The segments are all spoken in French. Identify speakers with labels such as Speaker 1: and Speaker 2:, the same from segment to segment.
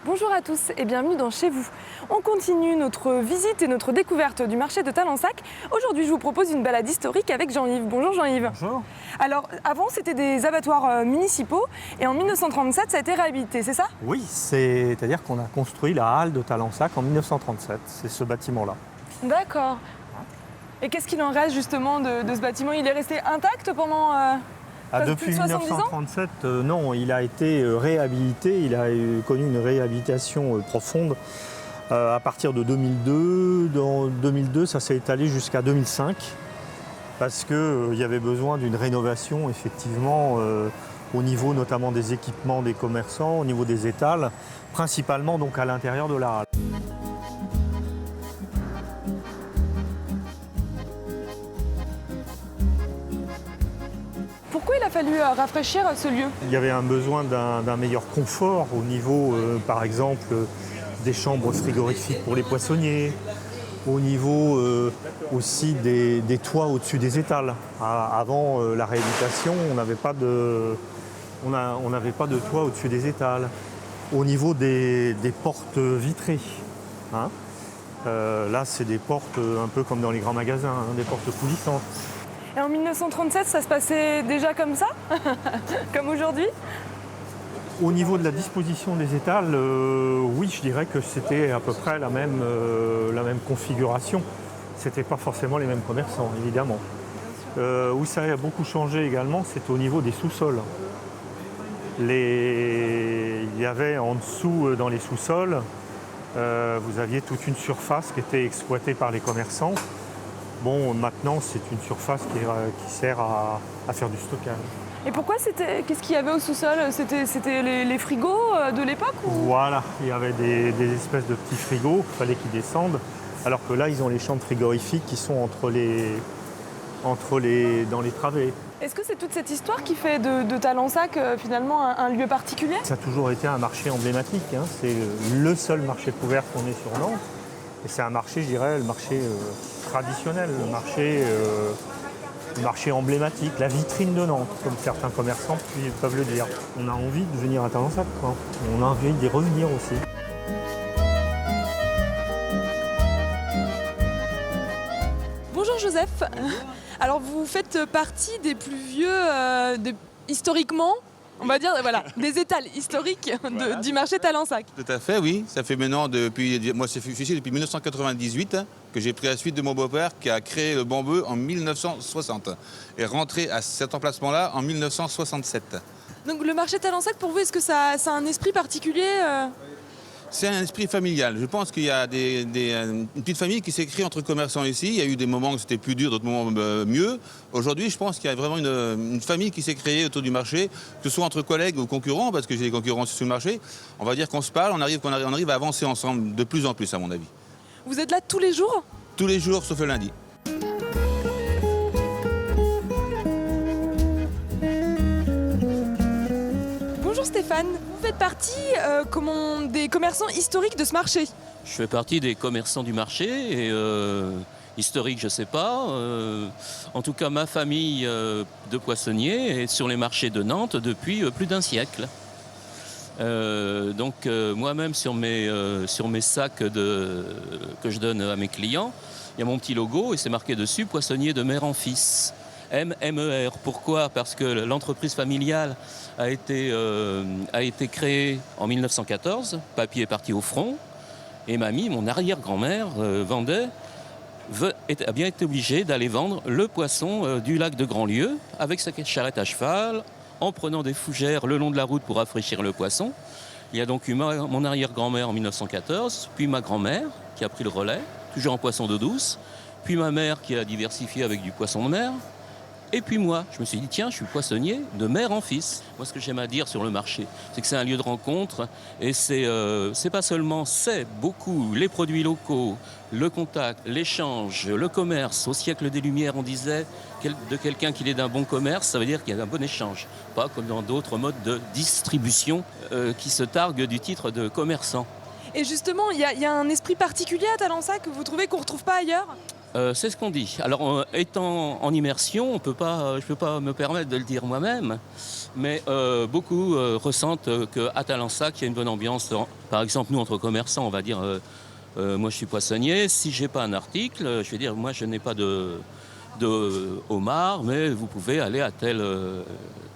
Speaker 1: Bonjour à tous et bienvenue dans Chez vous. On continue notre visite et notre découverte du marché de Talensac. Aujourd'hui, je vous propose une balade historique avec Jean-Yves. Bonjour Jean-Yves.
Speaker 2: Bonjour.
Speaker 1: Alors, avant, c'était des abattoirs municipaux et en 1937, ça a été réhabilité, c'est ça?
Speaker 2: Oui, c'est-à-dire qu'on a construit la halle de Talensac en 1937. C'est ce bâtiment-là.
Speaker 1: D'accord. Et qu'est-ce qu'il en reste justement de ce bâtiment? Il est resté intact pendant plus
Speaker 2: Depuis
Speaker 1: de 70 ans?
Speaker 2: 1937, non, il a été réhabilité. Il a connu une réhabilitation profonde à partir de 2002. Dans 2002, ça s'est étalé jusqu'à 2005 parce qu'il y avait besoin d'une rénovation, effectivement, au niveau notamment des équipements des commerçants, au niveau des étals, principalement donc à l'intérieur de la halle.
Speaker 1: Pourquoi il a fallu rafraîchir ce lieu?
Speaker 2: Il y avait un besoin d'un meilleur confort au niveau, par exemple, des chambres frigorifiques pour les poissonniers, au niveau aussi des toits au-dessus des étals. Avant la réhabilitation, on n'avait pas de toit au-dessus des étals. Au niveau des portes vitrées, hein. Là, c'est des portes un peu comme dans les grands magasins, hein, des portes coulissantes.
Speaker 1: Et en 1937, ça se passait déjà comme ça? Comme aujourd'hui?
Speaker 2: Au niveau de la disposition des étals, oui, je dirais que c'était à peu près la même configuration. Ce n'étaient pas forcément les mêmes commerçants, évidemment. Où ça a beaucoup changé également, c'est au niveau des sous-sols. Il y avait en dessous, dans les sous-sols, vous aviez toute une surface qui était exploitée par les commerçants. Bon, maintenant, c'est une surface qui sert à faire du stockage.
Speaker 1: Et pourquoi qu'est-ce qu'il y avait au sous-sol? C'était les frigos de l'époque ou...
Speaker 2: Voilà, il y avait des espèces de petits frigos, il fallait qu'ils descendent. Alors que là, ils ont les chambres frigorifiques qui sont dans les travées.
Speaker 1: Est-ce que c'est toute cette histoire qui fait de Talensac finalement un lieu particulier?
Speaker 2: Ça a toujours été un marché emblématique, hein. C'est le seul marché couvert qu'on ait sur Nantes. Et c'est un marché, je dirais, le marché traditionnel, le marché emblématique, la vitrine de Nantes, comme certains commerçants peuvent le dire. On a envie de venir à Talensac, quoi. On a envie d'y revenir aussi.
Speaker 1: Bonjour Joseph. Alors vous faites partie des plus vieux, historiquement, on va dire, voilà, des étals historiques du marché Talensac.
Speaker 3: Tout à fait, oui. Ça fait maintenant moi je suis ici depuis 1998 que j'ai pris la suite de mon beau-père qui a créé le bambou en 1960 et rentré à cet emplacement-là en 1967.
Speaker 1: Donc le marché Talensac, pour vous, est-ce que ça a un esprit particulier
Speaker 3: C'est un esprit familial. Je pense qu'il y a une petite famille qui s'est créée entre commerçants ici. Il y a eu des moments où c'était plus dur, d'autres moments mieux. Aujourd'hui, je pense qu'il y a vraiment une famille qui s'est créée autour du marché, que ce soit entre collègues ou concurrents, parce que j'ai des concurrents sur le marché. On va dire qu'on se parle, on arrive à avancer ensemble de plus en plus, à mon avis.
Speaker 1: Vous êtes là tous les jours?
Speaker 3: Tous les jours, sauf le lundi.
Speaker 1: Bonjour Stéphane, vous faites partie des commerçants historiques de ce marché.
Speaker 4: Je fais partie des commerçants du marché et historique, je ne sais pas. En tout cas, ma famille de poissonniers est sur les marchés de Nantes depuis plus d'un siècle. Moi-même, sur mes sacs que je donne à mes clients, il y a mon petit logo et c'est marqué dessus « Poissonnier de mère en fils ». MER. Pourquoi? Parce que l'entreprise familiale a été créée en 1914. Papy est parti au front. Et mamie, mon arrière-grand-mère, a bien été obligée d'aller vendre le poisson du lac de Grandlieu avec sa charrette à cheval, en prenant des fougères le long de la route pour rafraîchir le poisson. Il y a donc eu mon arrière-grand-mère en 1914, puis ma grand-mère qui a pris le relais, toujours en poisson d'eau douce, puis ma mère qui a diversifié avec du poisson de mer. Et puis moi, je me suis dit, tiens, je suis poissonnier de mère en fils. Moi, ce que j'aime à dire sur le marché, c'est que c'est un lieu de rencontre. Et c'est pas seulement, c'est beaucoup les produits locaux, le contact, l'échange, le commerce. Au siècle des Lumières, on disait de quelqu'un qu'il est d'un bon commerce, ça veut dire qu'il y a un bon échange. Pas comme dans d'autres modes de distribution qui se targuent du titre de commerçant.
Speaker 1: Et justement, il y a un esprit particulier à Talensac que vous trouvez qu'on ne retrouve pas ailleurs?
Speaker 4: C'est ce qu'on dit. Alors, étant en immersion, je ne peux pas me permettre de le dire moi-même, mais beaucoup ressentent qu'à Talensac, il y a une bonne ambiance. Par exemple, nous, entre commerçants, on va dire, moi je suis poissonnier, si je n'ai pas un article, je vais dire, moi je n'ai pas de homard, mais vous pouvez aller à telle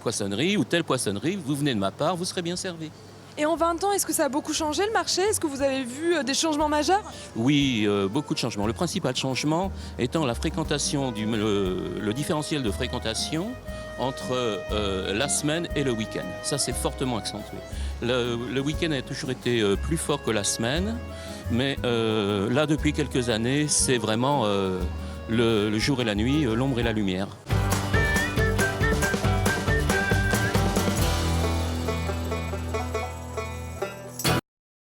Speaker 4: poissonnerie ou telle poissonnerie, vous venez de ma part, vous serez bien servi.
Speaker 1: Et en 20 ans, est-ce que ça a beaucoup changé le marché? Est-ce que vous avez vu des changements majeurs?
Speaker 4: Oui, beaucoup de changements. Le principal changement étant la fréquentation, le différentiel de fréquentation entre la semaine et le week-end. Ça, c'est fortement accentué. Le week-end a toujours été plus fort que la semaine, mais là, depuis quelques années, c'est vraiment le jour et la nuit, l'ombre et la lumière.